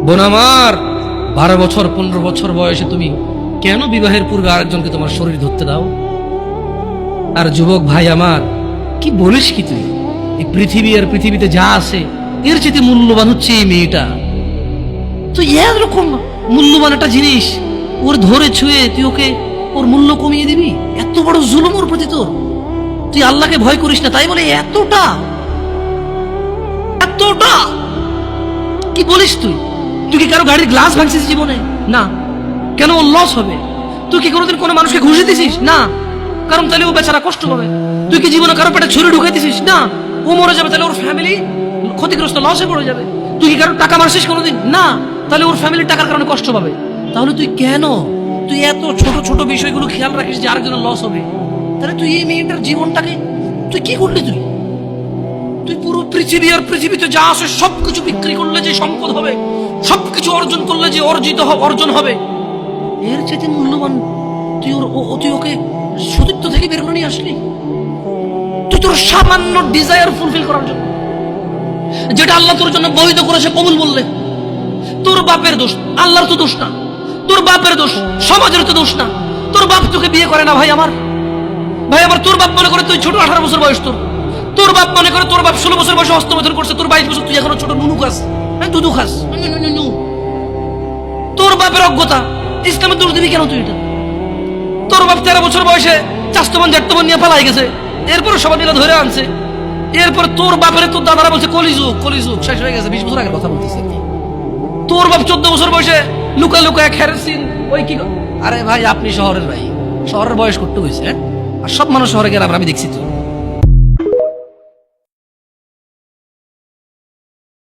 বোন আমার, 12 বছর 15 বছর বয়সে তুমি কেন বিবাহের পূর্বে আরেকজনকে তোমার শরীর ধরতে দাও? আর যুবক ভাই আমার, কি বলিস কি তুই? এই পৃথিবী আর পৃথিবীতে যা আছে এর চেয়ে মূল্যবান হচ্ছে এই মেয়েটা। তুই এরকম মূল্যবান একটা জিনিস ওর ধরে ছুঁয়ে তুই ওকে ওর মূল্য কমিয়ে দিবি? এত বড় জুলুম ওর প্রতি তোর! তুই আল্লাহকে ভয় করিস না তাই বলে এতটা এতটা কি বলিস তুই? তুই কি কারো গাড়ির গ্লাস ভাঙছিস জীবনে? না। কেন ওর লস হবে? তুই কি কোনোদিন কোনো মানুষকে ঘুষি দিছিস? না। কারণ তাহলে ও বেচারা কষ্ট পাবে। তুই কি জীবনে কারো পেটে ছুরি ঢুকাই দিছিস? না। ও মরে যাবে, তাহলে ওর ফ্যামিলি ক্ষতিগ্রস্ত, লসে পড়ে যাবে। তুই কি কারো টাকা মারছিস কোনোদিন? না। তাহলে ওর ফ্যামিলির টাকার কারণে কষ্ট পাবে। তাহলে তুই এত ছোট ছোট বিষয়গুলো খেয়াল রাখিস যে আরেকজনের লস হবে? তাহলে তুই এই মেয়েটার জীবনটাকে তুই কি করলি? তুই পুরো পৃথিবী আর পৃথিবীতে যা আছে সবকিছু বিক্রি করলে যে সম্পদ হবে, সবকিছু অর্জন করলে যে অর্জন হবে, এর চেয়ে মূল্যবান তুই ওকে সতীত্ব থেকে বের করে নিয়ে আসলি। তুই তোর সামান্য ডিজায়ার ফুলফিল করার জন্য, যেটা আল্লাহ তোর জন্য বৈধ করেছে, কবুল বললে তোর বাপের দোষ, আল্লাহর তো দোষ না। তোর বাপের দোষ, সমাজের তো দোষ না। তোর বাপ তোকে বিয়ে করে না ভাই আমার। তোর বাপ মনে করে তুই ছোট, 18 বছর বয়স তোর বাপ মনে করে তোর বাপ 16 বছর বয়সে হস্তমৈথুন করছে, তোর 22 বছর, তুই এখনো ছোট নুনু খাস, দুধু খাস। তোর বাপের অজ্ঞতা, ইসলামের দোষ দিবি কেন তুই? এটা তোর বাপ 13 বছর বয়সে চাস্তমান জ্যাঠতমান নিয়ে পালাই গেছে, এরপরে সবাই মিলে ধরে আনছে। এরপর তোর বাপের তোর দাদারা বলছে কলিযুগ শেষ হয়ে গেছে। 20 বছর আগের কথা বলতেছে। তোর বাপ 14 বছর বয়সে লুকায় খেরসিন ওই আরে ভাই, আপনি শহরের বয়স করতে হয়েছে, আর সব মানুষ শহরে গেলে আমি দেখছি তো।